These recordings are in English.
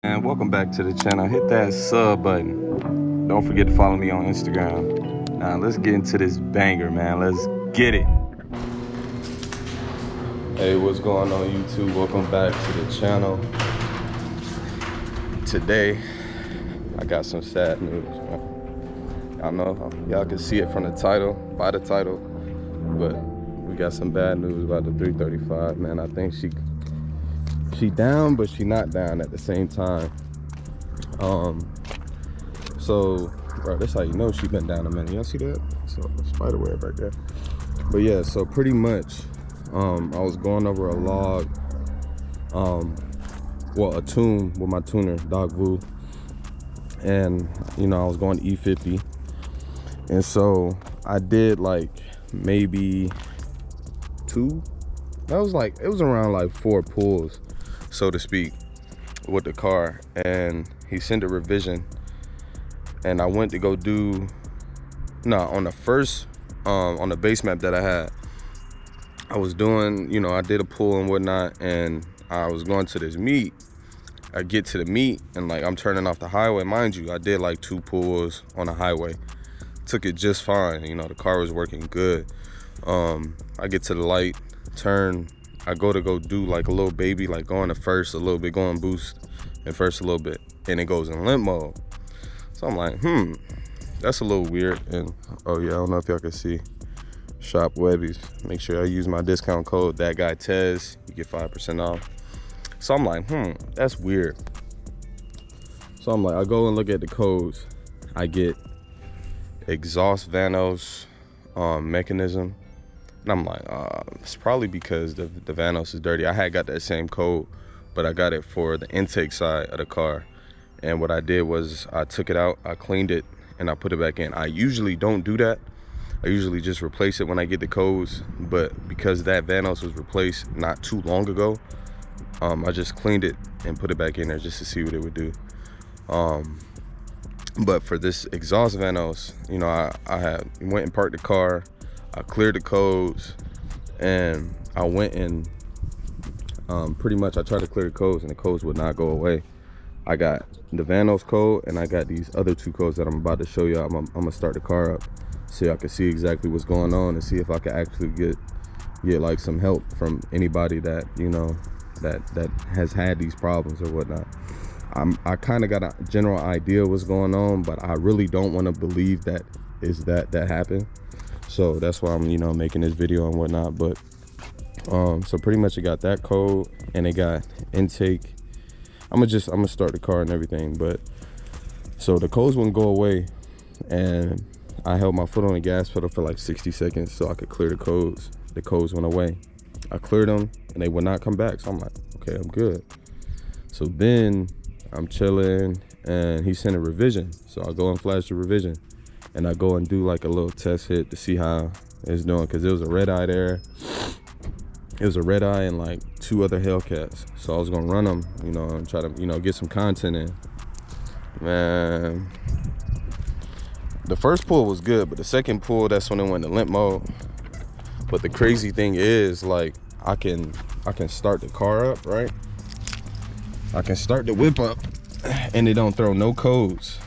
And welcome back to the channel. Hit that sub button. Don't forget to follow me on Instagram. Now let's get into this banger, man. Let's get it. Hey, what's going on, YouTube? Welcome back to the channel. Today, I got some sad news. Y'all know, y'all can see it from the title, by the title, but we got some bad news about the 335, man. I think she down, but she not down at the same time. So bro, that's how you know she been down a minute. Y'all see that? So spider web right there. But yeah, so pretty much I was going over a log, well, a tune with my tuner, Dog Vu, and you know, I was going E50, and so I did like maybe two, that was like, it was around like 4 pulls, so to speak, with the car. And he sent a revision, and I went to go do, on the first on the base map that I had, I was doing, you know, I did a pull and whatnot, and I was going to this meet. I get to the meet, and like, I'm turning off the highway. Mind you, I did like 2 pulls on the highway, took it just fine, you know, the car was working good. I get to the light, turn, I go do like a little baby, like going to first a little bit, going boost and first a little bit, and it goes in limp mode. So I'm like, that's a little weird. And oh yeah, I don't know if y'all can see, shop Webbies, make sure I use my discount code, that guy Tez, you get 5% off. So I'm like, that's weird. So I'm like, I go and look at the codes. I get exhaust Vanos mechanism, and I'm like, it's probably because the Vanos is dirty. I had got that same code, but I got it for the intake side of the car. And what I did was I took it out, I cleaned it, and I put it back in. I usually don't do that. I usually just replace it when I get the codes, but because that Vanos was replaced not too long ago, I just cleaned it and put it back in there just to see what it would do. But for this exhaust Vanos, you know, I had went and parked the car, I cleared the codes, and I went and pretty much I tried to clear the codes, and the codes would not go away. I got the Vanos code, and I got these other 2 codes that I'm about to show you. I'm gonna start the car up so y'all can see exactly what's going on, and see if I can actually get like some help from anybody that, you know, that has had these problems or whatnot. I kind of got a general idea what's going on, but I really don't want to believe that happened. So that's why I'm, you know, making this video and whatnot. But so pretty much it got that code, and it got intake. I'm gonna start the car and everything. But so the codes wouldn't go away, and I held my foot on the gas pedal for like 60 seconds so I could clear the codes. The codes went away. I cleared them, and they would not come back. So I'm like, okay, I'm good. So then I'm chilling, and he sent a revision. So I go and flash the revision, and I go and do like a little test hit to see how it's doing, because it was a red eye there. It was a red eye and like 2 other Hellcats. So I was gonna run them, you know, and try to, you know, get some content in. Man, the first pull was good, but the second pull, that's when it went to limp mode. But the crazy thing is, like, I can start the car up, right? I can start the whip up, and it don't throw no codes.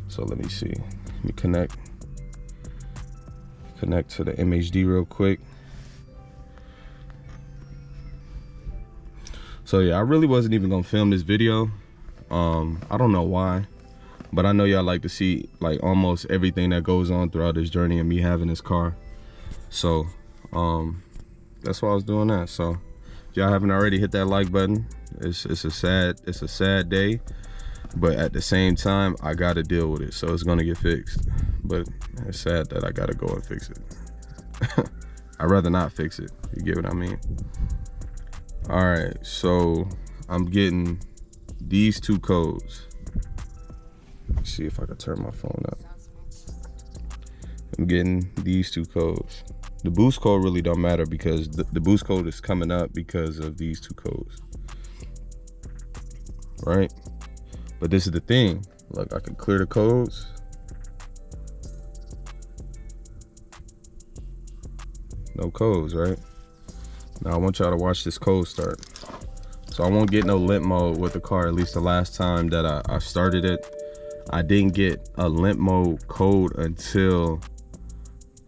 So let me see. Let me connect to the MHD real quick. So yeah, I really wasn't even gonna film this video. I don't know why, but I know y'all like to see like almost everything that goes on throughout this journey of me having this car. So that's why I was doing that. So if y'all haven't already, hit that like button. It's a sad day, but at the same time, I gotta deal with it, so it's gonna get fixed. But it's sad that I gotta go and fix it. I'd rather not fix it, you get what I mean? All right, so I'm getting these 2 codes. Let's see if I can turn my phone up. I'm getting these 2 codes. The boost code really don't matter, because the boost code is coming up because of these 2 codes, right? But this is the thing, look, I can clear the codes. No codes, right? Now I want y'all to watch this code start. So I won't get no limp mode with the car. At least the last time that I started it, I didn't get a limp mode code until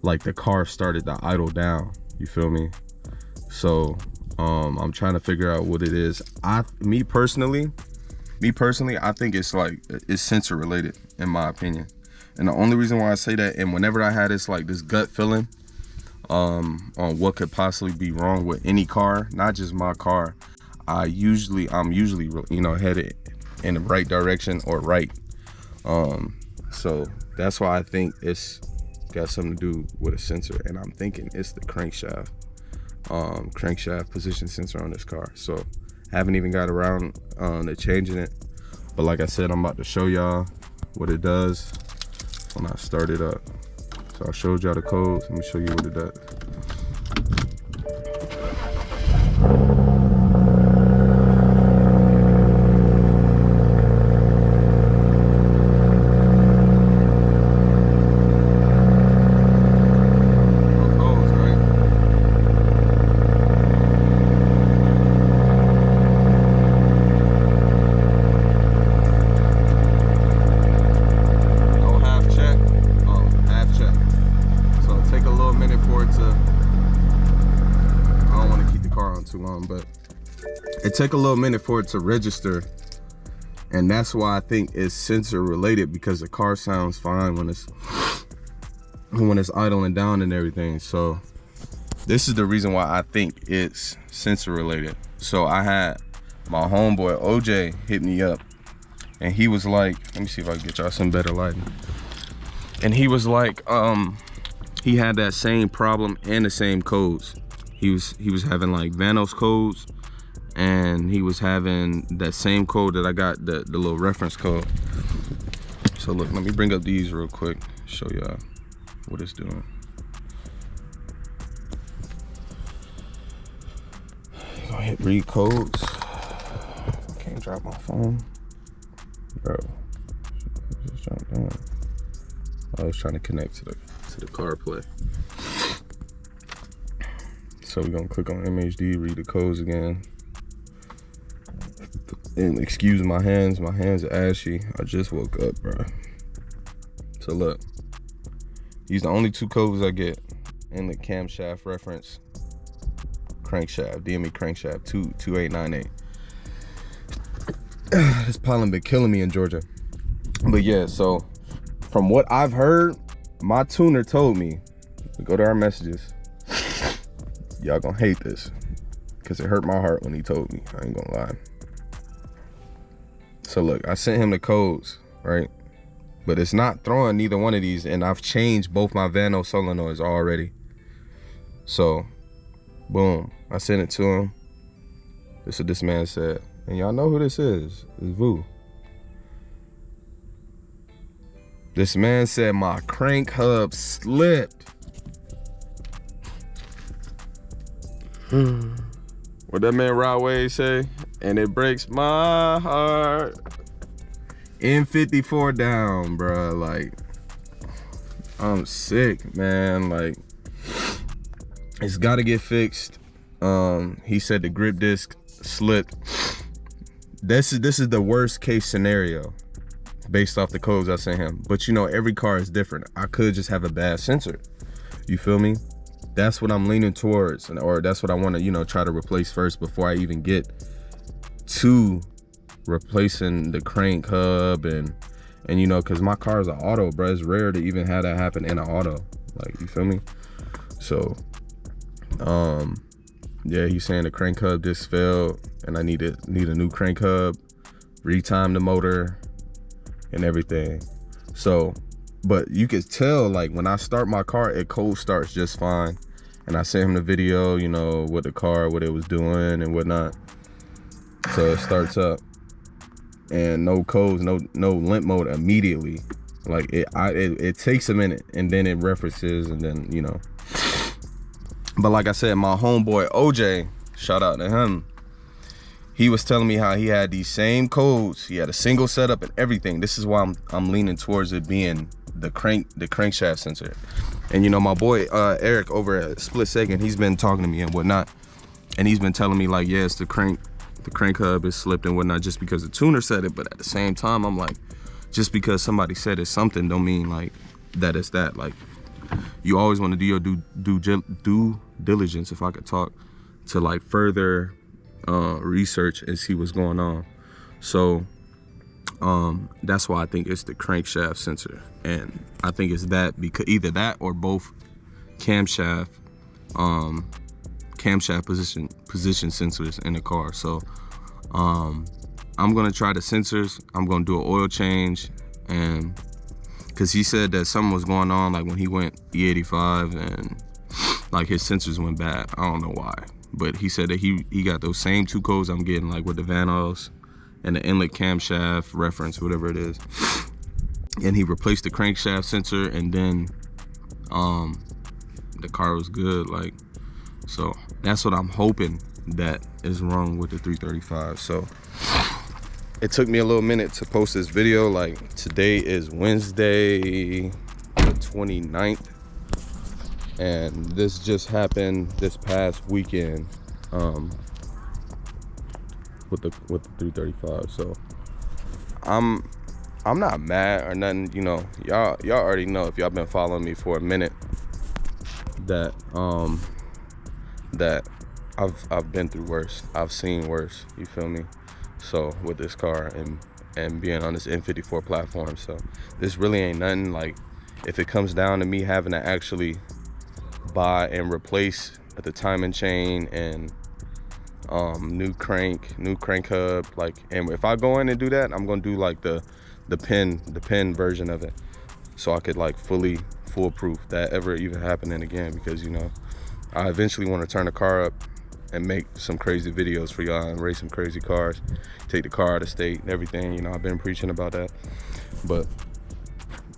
like the car started to idle down. You feel me? So I'm trying to figure out what it is. Me personally, I think it's sensor related, in my opinion. And the only reason why I say that, and whenever I had this gut feeling on what could possibly be wrong with any car, not just my car, I'm usually headed in the right direction or right. So that's why I think it's got something to do with a sensor, and I'm thinking it's the crankshaft position sensor on this car. So haven't even got around to changing it, but like I said, I'm about to show y'all what it does when I start it up. So I showed y'all the codes. Let me show you what it does. But it took a little minute for it to register, and that's why I think it's sensor related, because the car sounds fine when it's idling down and everything. So this is the reason why I think it's sensor related. So I had my homeboy OJ hit me up, and he was like, let me see if I can get y'all some better lighting. And he was like, he had that same problem and the same codes. He was having like Vanos codes, and he was having that same code that I got, the little reference code. So look, let me bring up these real quick, show y'all what it's doing. Gonna hit read codes. Can't drop my phone, bro. Just jump down. I was trying to connect to the CarPlay. So we're gonna click on MHD, read the codes again. And excuse my hands are ashy. I just woke up, bro. So look, these are the only two codes I get in the camshaft reference crankshaft, DME crankshaft 2898. This pollen been killing me in Georgia. But yeah, so from what I've heard, my tuner told me, go to our messages, y'all gonna hate this, because it hurt my heart when he told me, I ain't gonna lie. So look, I sent him the codes, right? But it's not throwing neither one of these, and I've changed both my Vano solenoids already. So, boom, I sent it to him. This is what this man said. And y'all know who this is. It's Vu. This man said my crank hub slipped. What that man Rodway say? And it breaks my heart. N54 down, bro. Like, I'm sick, man. Like, it's gotta get fixed. He said the grip disc slipped. This is the worst case scenario based off the codes I sent him. But you know, every car is different. I could just have a bad sensor. You feel me? That's what I'm leaning towards, or that's what I want to, you know, try to replace first before I even get to replacing the crank hub and you know, because my car is an auto, bro. It's rare to even have that happen in an auto. Like, you feel me? So, yeah, he's saying the crank hub just failed, and I need a new crank hub, retime the motor, and everything. So. But you could tell, like, when I start my car, it cold starts just fine. And I sent him the video, you know, with the car, what it was doing and whatnot. So it starts up, and no codes, no limp mode immediately. Like, it takes a minute, and then it references, and then, you know. But like I said, my homeboy OJ, shout out to him, he was telling me how he had these same codes. He had a single setup and everything. This is why I'm leaning towards it being the crankshaft sensor. And you know, my boy Eric over at Split Second, he's been talking to me and whatnot, and he's been telling me like, yeah, it's the the crank hub is slipped and whatnot just because the tuner said it, but at the same time, I'm like, just because somebody said it's something don't mean like that it's that. Like, you always want to do your due diligence, if I could talk, to like further research and see what's going on. So that's why I think it's the crankshaft sensor, and I think it's that, because either that or both camshaft position sensors in the car. So I'm gonna try the sensors. I'm gonna do an oil change, and because he said that something was going on, like when he went E85 and like his sensors went bad. I don't know why, but he said that he got those same 2 codes I'm getting, like with the Van Alls and the inlet camshaft reference, whatever it is. And he replaced the crankshaft sensor, and then the car was good. Like, so that's what I'm hoping that is wrong with the 335. So it took me a little minute to post this video. Like, today is Wednesday the 29th, and this just happened this past weekend with the 335. So I'm not mad or nothing. You know, y'all already know, if y'all been following me for a minute, that that I've been through worse. I've seen worse, you feel me? So with this car and being on this N54 platform, so this really ain't nothing. Like, if it comes down to me having to actually buy and replace the timing chain and new crank hub, like, and if I go in and do that, I'm gonna do like the pin version of it, so I could like fully foolproof that ever even happening again, because, you know, I eventually want to turn the car up and make some crazy videos for y'all and race some crazy cars, take the car out of state and everything. You know, I've been preaching about that, but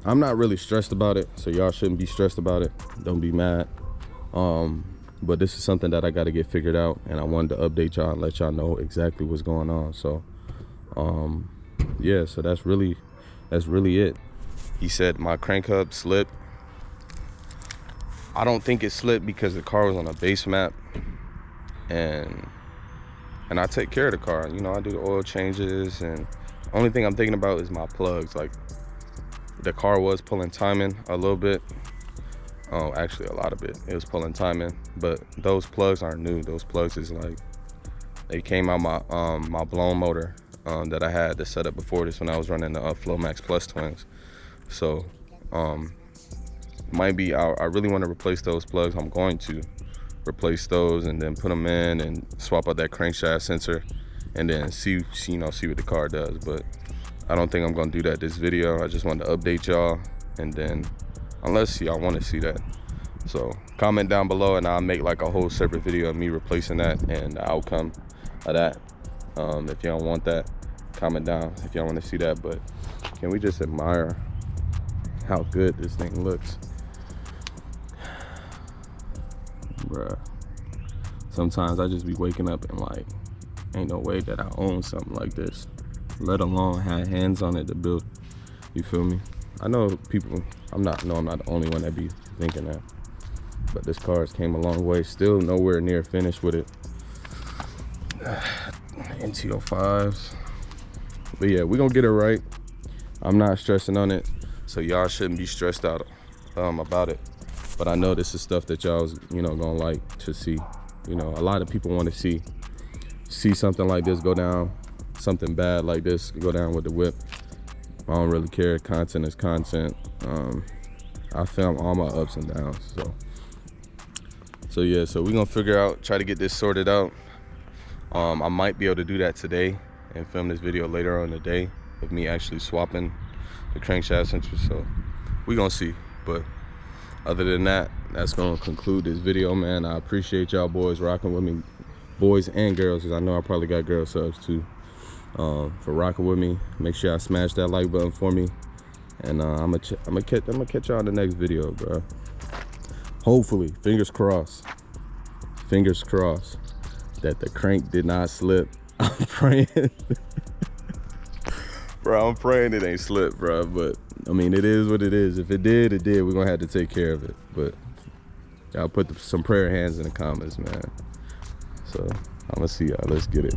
I'm not really stressed about it, so y'all shouldn't be stressed about it. Don't be mad. But this is something that I got to get figured out, and I wanted to update y'all and let y'all know exactly what's going on. So yeah, so that's really it. He said my crank hub slipped. I don't think it slipped because the car was on a base map, and I take care of the car. You know, I do the oil changes, and only thing I'm thinking about is my plugs. Like, the car was pulling timing a little bit. Oh, actually a lot of it. It was pulling timing, but those plugs aren't new. Those plugs is like, they came out my blown motor that I had to set up before this when I was running the Flowmax Plus twins. So might be, I really want to replace those plugs. I'm going to replace those and then put them in and swap out that crankshaft sensor, and then see what the car does. But I don't think I'm gonna do that this video. I just wanted to update y'all, and then unless y'all want to see that, so comment down below and I'll make like a whole separate video of me replacing that and the outcome of that. If y'all want that, comment down if y'all want to see that. But can we just admire how good this thing looks? Bruh, sometimes I just be waking up and like, ain't no way that I own something like this, let alone have hands on it to build. You feel me? I know people, I'm not the only one that be thinking that, but this car has came a long way. Still nowhere near finished with it. NT05s, but yeah, we gonna get it right. I'm not stressing on it, so y'all shouldn't be stressed out about it. But I know this is stuff that y'all's, you know, gonna like to see. You know, a lot of people want to see something like this go down, something bad like this go down with the whip. I don't really care. Content is content. I film all my ups and downs. So yeah, so we're gonna figure out, try to get this sorted out. I might be able to do that today and film this video later on in the day of me actually swapping the crankshaft sensor. So we're gonna see. But other than that, that's gonna conclude this video, man. I appreciate y'all boys rocking with me, boys and girls, because I know I probably got girl subs too, for rocking with me. Make sure y'all smash that like button for me, and I'm gonna catch y'all in the next video, bro. Hopefully, fingers crossed that the crank did not slip. I'm praying. Bro, I'm praying it ain't slipped, bro. But I mean, it is what it is. If it did, it did. We're gonna have to take care of it. But y'all put some prayer hands in the comments, man. So I'm gonna see y'all. Let's get it.